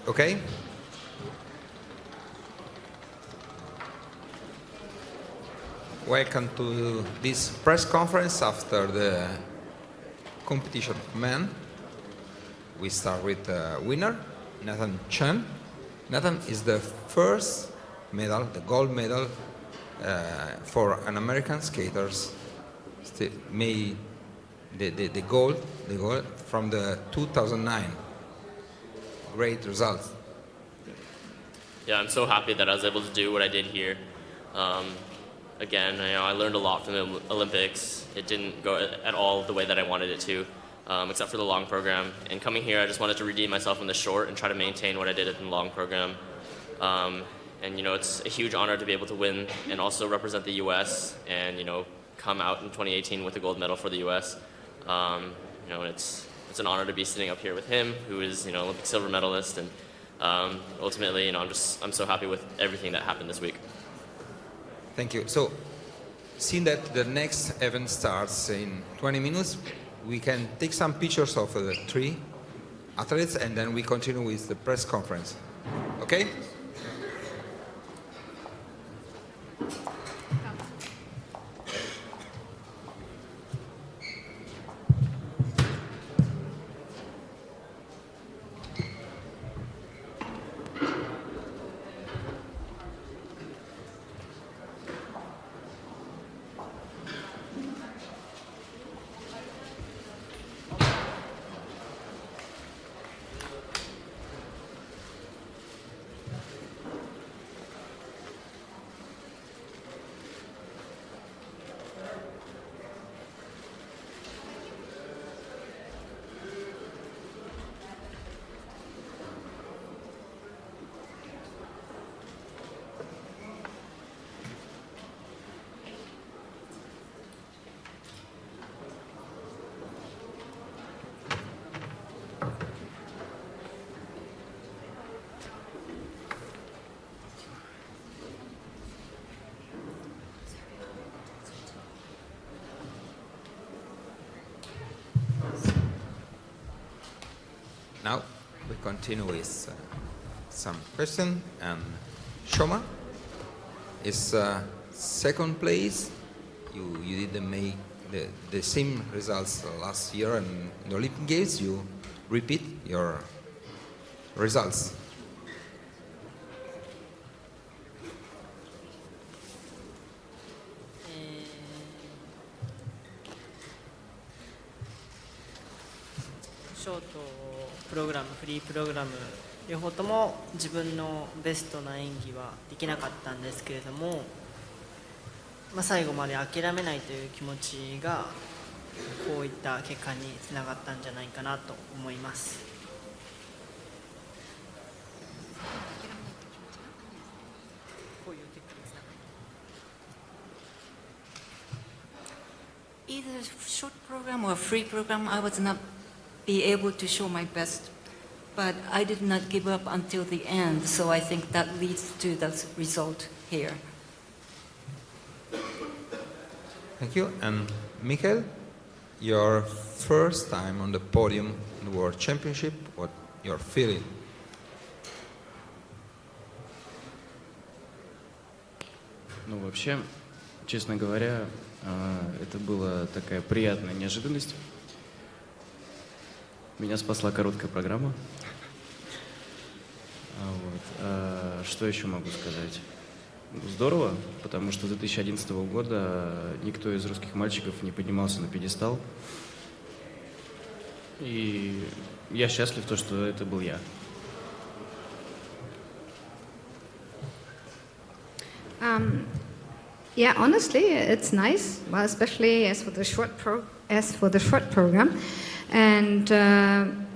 Okay. Welcome to this press conference after the competition of men. We start with the winner, Nathan Chen. Nathan is the first medal, the gold medal for an American skaters made the gold from the 2009. Great results. Yeah, I'm so happy that I was able to do what I did here. Again, I learned a lot from the Olympics. It didn't go at all the way that I wanted it to, except for the long program. And coming here, I just wanted to redeem myself in the short and try to maintain what I did in the long program. And it's a huge honor to be able to win and also represent the U.S. and come out in 2018 with a gold medal for the U.S. It's an honor to be sitting up here with him, who is Olympic silver medalist, and ultimately, I'm so happy with everything that happened this week. Thank you. So, seeing that the next event starts in 20 minutes, we can take some pictures of the three athletes, and then we continue with the press conference. Okay? Now we continue with some question, and Shoma is second place. You didn't make the same results last year, and in the Olympic Games you repeat your results. Short プログラム、フリープログラム両方とも自分のベストな演技はできなかったんですけれども、最後まで諦めないという気持ちがこういった結果につながったんじゃないかなと思います。Either short program or free program, I was not be able to show my best, but I did not give up until the end, so I think that leads to the result here. Thank you. And Michael, your first time on the podium in the World Championship, what you're feeling? Ну, вообще, честно говоря, это была такая приятная неожиданность. Меня спасла короткая программа. Что еще могу сказать? Здорово, потому что с 2011 года никто из русских мальчиков не поднимался на пьедестал. И я счастлив, что это был я. Yeah, honestly, it's nice, well, especially as for the short program. And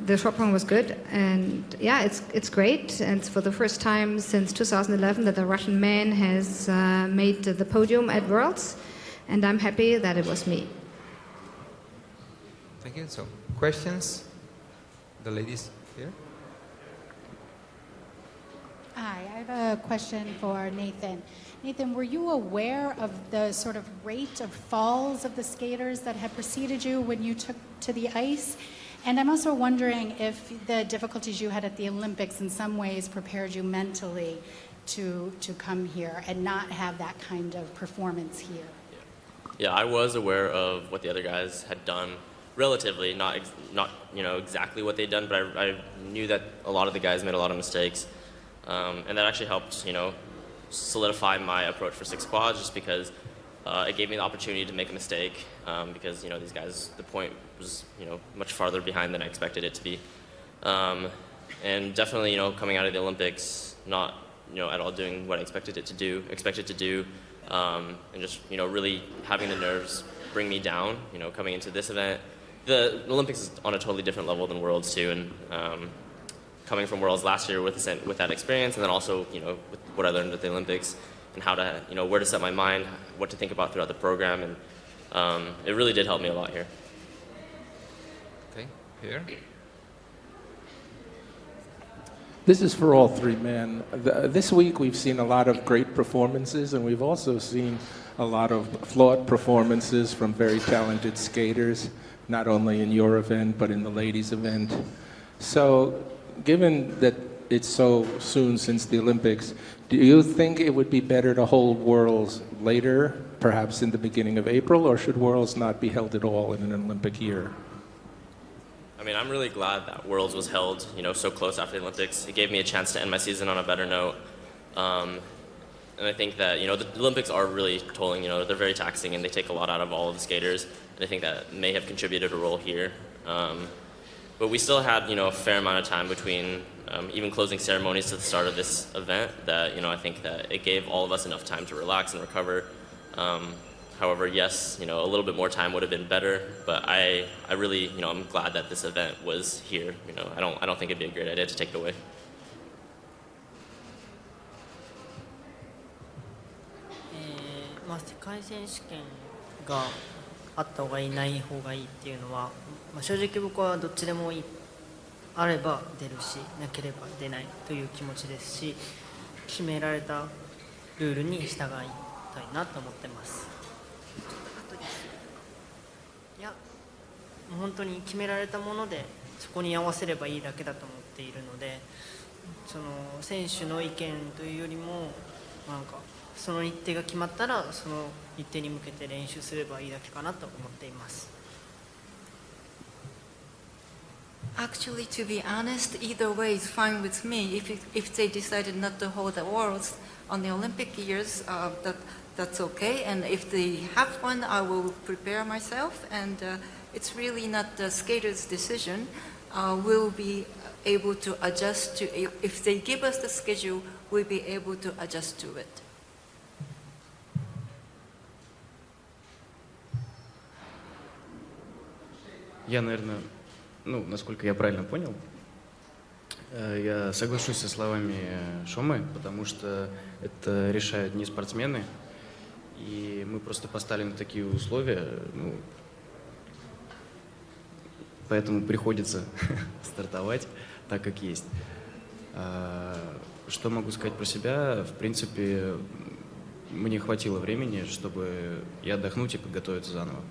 the short program was good, and yeah, it's great. And it's for the first time since 2011 that a Russian man has made the podium at Worlds, and I'm happy that it was me. Thank you. So, questions? The ladies here. Hi, I have a question for Nathan. Nathan, were you aware of the sort of rate of falls of the skaters that had preceded you when you took to the ice? And I'm also wondering if the difficulties you had at the Olympics in some ways prepared you mentally to come here and not have that kind of performance here. Yeah, I was aware of what the other guys had done, relatively, not exactly what they'd done, but I knew that a lot of the guys made a lot of mistakes, and that actually helped, solidify my approach for six quads, just because it gave me the opportunity to make a mistake, because these guys, the point was much farther behind than I expected it to be, and definitely coming out of the Olympics, not at all doing what I expected to do, and just really having the nerves bring me down, coming into this event. The Olympics is on a totally different level than Worlds too, and coming from Worlds last year with that experience, and then also with what I learned at the Olympics, and how to where to set my mind, what to think about throughout the program, and it really did help me a lot here. Okay, here. This is for all three men. This week we've seen a lot of great performances, and we've also seen a lot of flawed performances from very talented skaters, not only in your event, but in the ladies' event. So, given that it's so soon since the Olympics, do you think it would be better to hold Worlds later, perhaps in the beginning of April, or should Worlds not be held at all in an Olympic year? I mean, I'm really glad that Worlds was held, so close after the Olympics. It gave me a chance to end my season on a better note. And I think that, the Olympics are really tolling, they're very taxing and they take a lot out of all of the skaters. And I think that may have contributed a role here. But we still had, a fair amount of time between even closing ceremonies to the start of this event that, I think that it gave all of us enough time to relax and recover. However, yes, a little bit more time would have been better, but I really, I'm glad that this event was here. I don't think it'd be a great idea to take it away. 世界選手権があった方がいいない方がいいっていうのは、正直僕はどっちでもいい、あれば出るしなければ出ないという気持ちですし、決められたルールに従いたいなと思ってます。いや、もう本当に決められたものでそこに合わせればいいだけだと思っているので、その選手の意見というよりもその日程が決まったらその日程に向けて練習すればいいだけかなと思っています。 Actually, to be honest, either way is fine with me. If they decided not to hold the Worlds on the Olympic years, that's okay. And if they have one, I will prepare myself. And it's really not the skaters' decision. We'll be able to adjust to. If they give us the schedule, we'll be able to adjust to it. Я, наверное, насколько я правильно понял, я соглашусь со словами Шомы, потому что это решают не спортсмены, и мы просто поставили на такие условия, поэтому приходится стартовать так, как есть. Что могу сказать про себя? В принципе, мне хватило времени, чтобы и отдохнуть, и подготовиться заново.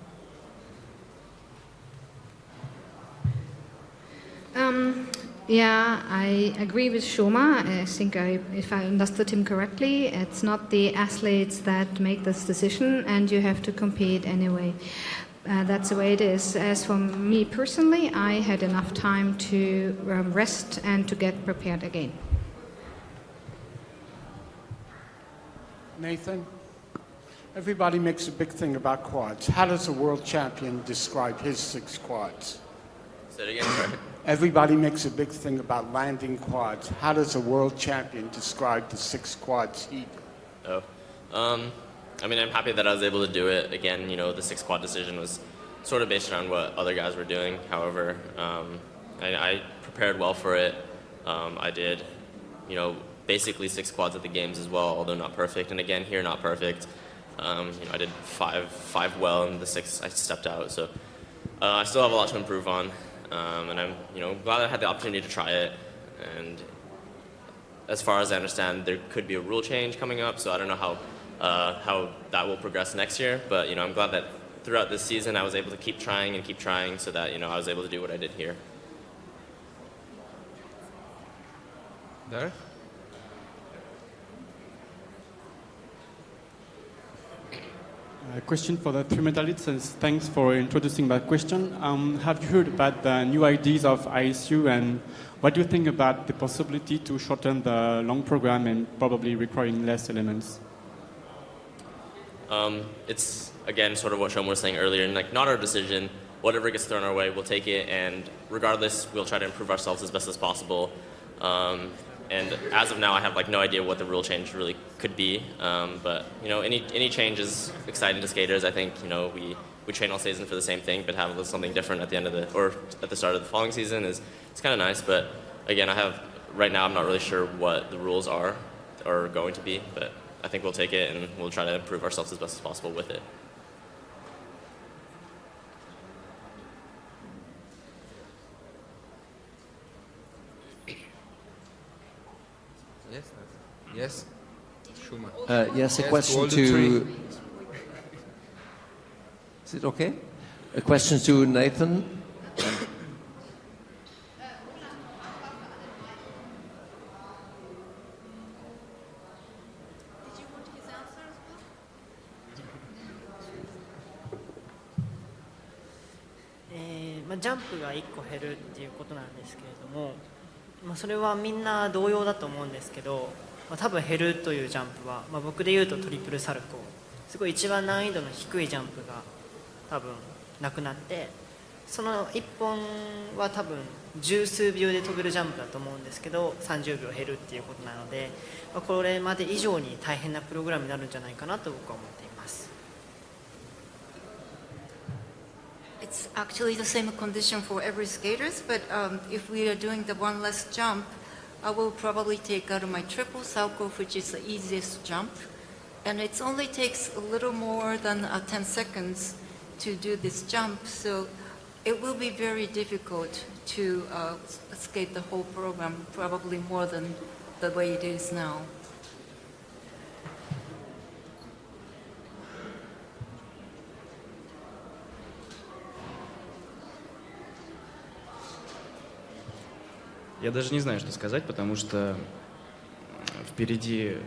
Yeah, I agree with Shoma. I think if I understood him correctly, it's not the athletes that make this decision, and you have to compete anyway. That's the way it is. As for me personally, I had enough time to rest and to get prepared again. Nathan, everybody makes a big thing about quads. How does a world champion describe his 6 quads? Say it again, sorry. Everybody makes a big thing about landing quads. How does a world champion describe the 6 quads he did? I mean, I'm happy that I was able to do it. Again, the 6 quad decision was sort of based around what other guys were doing. However, I prepared well for it. I did, basically 6 quads at the games as well, although not perfect. And again, here, not perfect. I did five well, and the 6 I stepped out. So I still have a lot to improve on, and I'm glad I had the opportunity to try it. And as far as I understand, there could be a rule change coming up, so I don't know how that will progress next year. But I'm glad that throughout this season I was able to keep trying so that I was able to do what I did here. There. A question for the 3 medalists, and thanks for introducing that question. Have you heard about the new ideas of ISU, and what do you think about the possibility to shorten the long program and probably requiring less elements? It's, again, sort of what Shoma was saying earlier, and not our decision. Whatever gets thrown our way, we'll take it, and regardless, we'll try to improve ourselves as best as possible. And as of now, I have no idea what the rule change really could be. But any change is exciting to skaters. I think we train all season for the same thing, but have a little something different at the end of at the start of the following season it's kind of nice. But again, right now I'm not really sure what the rules are going to be. But I think we'll take it and we'll try to improve ourselves as best as possible with it. Yes. Shuma. Yes, a Yes, question all the to. three. Is it okay? A question to Nathan. Did you want his answer as well? ジャンプが1個減るっていうことなんですけれども、それはみんな同様だと思うんですけど、多分減るというジャンプは、僕で言うとトリプルサルコー、すごい一番難易度の低いジャンプが多分なくなって、その1本は多分十数秒で飛べるジャンプだと思うんですけど、30秒減るっていうことなので、これまで以上に大変なプログラムになるんじゃないかなと僕は思っています。It's actually the same condition for every skaters, but if we are doing the one less jump, I will probably take out my triple salchow, which is the easiest jump, and it only takes a little more than 10 seconds to do this jump, so it will be very difficult to skate the whole program, probably more than the way it is now. Я даже не знаю, что сказать, потому что впереди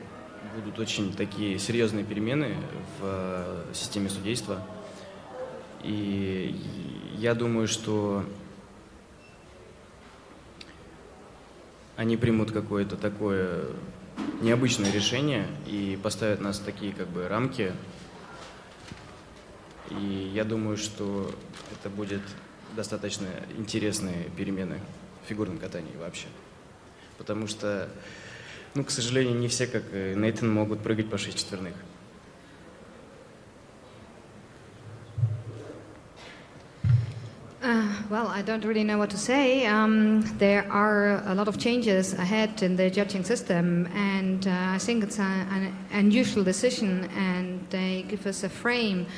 будут очень такие серьезные перемены в системе судейства. И я думаю, что они примут какое-то такое необычное решение и поставят нас в такие рамки. И я думаю, что это будет достаточно интересные перемены в фигурном катании вообще. Потому что, к сожалению, не все, как Нейтан, могут прыгать по 6 четверных. Well, I don't really know what to say. There are a lot of changes ahead in the judging system, and I think it's an unusual decision, and they give us a frame.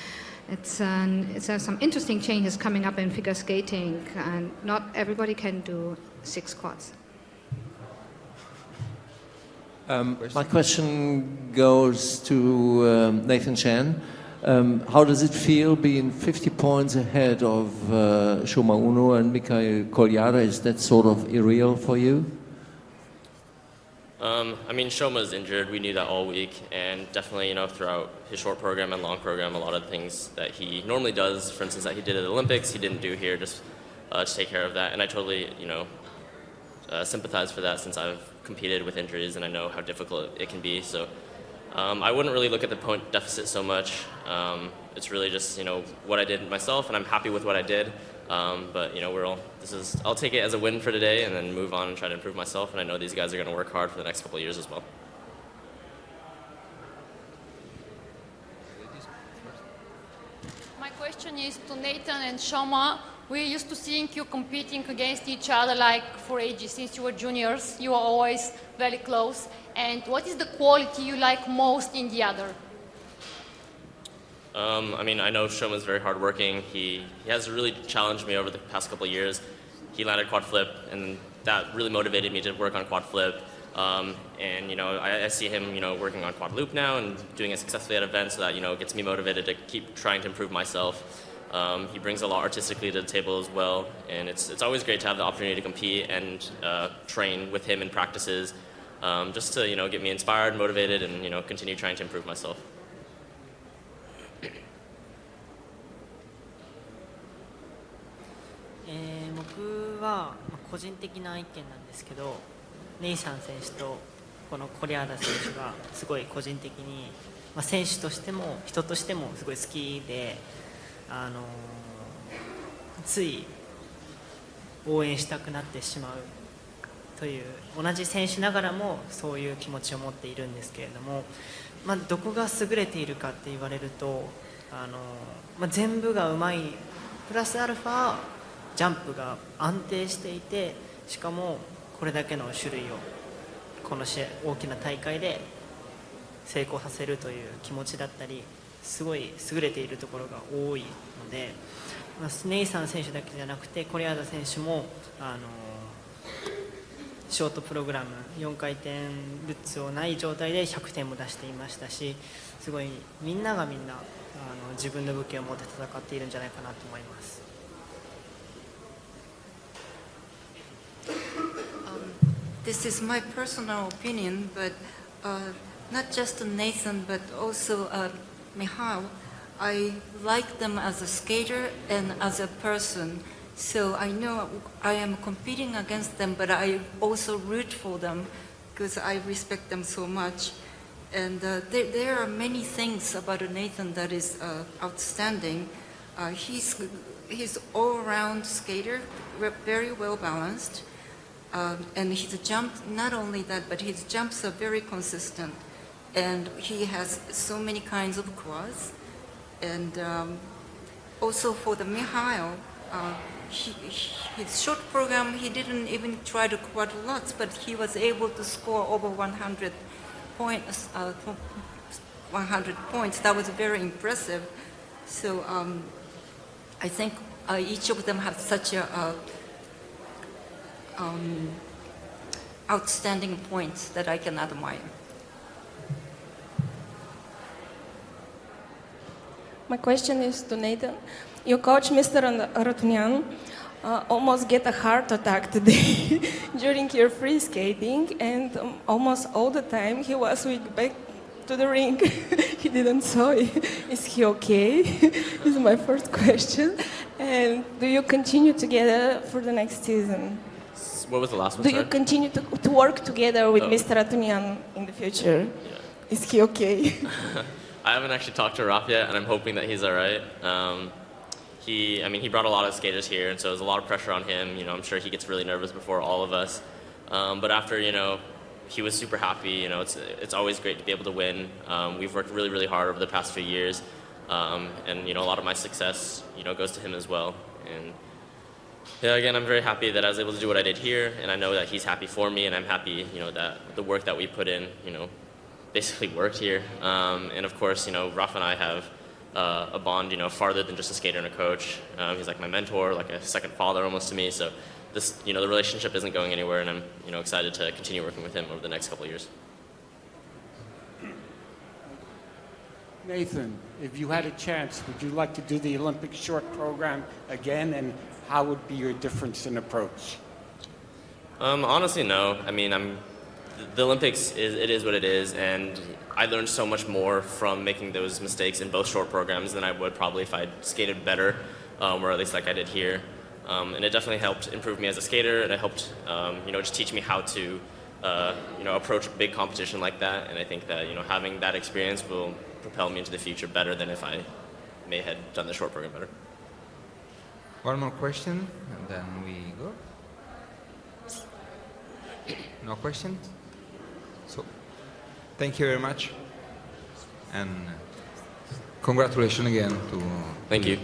It's some interesting changes coming up in figure skating, and not everybody can do 6 quads. My question goes to Nathan Chen. How does it feel being 50 points ahead of Shoma Uno and Mikhail Kolyara? Is that sort of irreal for you? Shoma's injured. We knew that all week, and definitely, throughout his short program and long program, a lot of things that he normally does, for instance, that he did at the Olympics, he didn't do here, just to take care of that. And I totally, sympathize for that, since I've competed with injuries and I know how difficult it can be. So I wouldn't really look at the point deficit so much. It's really just what I did myself, and I'm happy with what I did. But I'll take it as a win for today, and then move on and try to improve myself. And I know these guys are going to work hard for the next couple of years as well. My question is to Nathan and Shoma. we used to seeing you competing against each other like for ages. Since you were juniors, you were always very close. And what is the quality you like most in the other? I mean, I know Shoma's very hardworking. He has really challenged me over the past couple of years. He landed quad flip, and that really motivated me to work on quad flip. And, you know, I see him, you know, working on quad loop now and doing it successfully at events, so that, you know, gets me motivated to keep trying to improve myself. He brings a lot artistically to the table as well, and it's always great to have the opportunity to compete and train with him in practices, just to, you know, get me inspired, motivated, and, you know, continue trying to improve myself. 僕は個人的な意見なんですけど、ネイサン選手とこのコリアーダ選手がすごい個人的に、選手としても人としてもすごい好きで、つい応援したくなってしまうという、同じ選手ながらもそういう気持ちを持っているんですけれども、どこが優れているかって言われると、全部がうまいプラスアルファジャンプが安定していて、しかもこれだけの種類をこの大きな大会で成功させるという気持ちだったり、すごい優れているところが多いので、ネイサン選手だけじゃなくてコリアーダ選手もショートプログラム4回転ルッツをない状態で100点も出していましたし、すごいみんなが自分の武器を持って戦っているんじゃないかなと思います。This is my personal opinion, but not just Nathan, but also Michal. I like them as a skater and as a person. So I know I am competing against them, but I also root for them because I respect them so much. And there are many things about Nathan that is outstanding. He's all-around skater, very well balanced. And his jump, not only that, but his jumps are very consistent. And he has so many kinds of quads. And also for the Mihail, his short program, he didn't even try to quad lots, but he was able to score over 100 points. 100 points. That was very impressive. So I think each of them have such a outstanding points that I can admire. My question is to Nathan. Your coach, Mr. Arutunian, almost get a heart attack today during your free skating, and almost all the time he was back to the ring. He didn't saw it. Is he okay? This is my first question. And do you continue together for the next season? What was the last one? Do you continue to work together with Mr. Arutunian in the future? Yeah. Is he okay? I haven't actually talked to Raf yet, and I'm hoping that he's all right. He brought a lot of skaters here, and so there's a lot of pressure on him. You know, I'm sure he gets really nervous before all of us. But after, you know, he was super happy. You know, it's always great to be able to win. We've worked really, really hard over the past few years, and you know, a lot of my success, you know, goes to him as well. And yeah, again, I'm very happy that I was able to do what I did here, and I know that he's happy for me, and I'm happy, you know, that the work that we put in, you know, basically worked here. And of course, you know, Raf and I have a bond, you know, farther than just a skater and a coach. He's like my mentor, like a second father almost to me. So this, you know, the relationship isn't going anywhere, and I'm, you know, excited to continue working with him over the next couple of years. Nathan, if you had a chance, would you like to do the Olympic short program again, and how would be your difference in approach? Honestly, no. I mean, the Olympics is what it is, and I learned so much more from making those mistakes in both short programs than I would probably if I'd skated better, or at least like I did here. And it definitely helped improve me as a skater, and it helped, you know, just teach me how to, you know, approach a big competition like that. And I think that, you know, having that experience will propel me into the future better than if I may have done the short program better. One more question, and then we go. No questions? So, thank you very much, and congratulations again to. Thank you.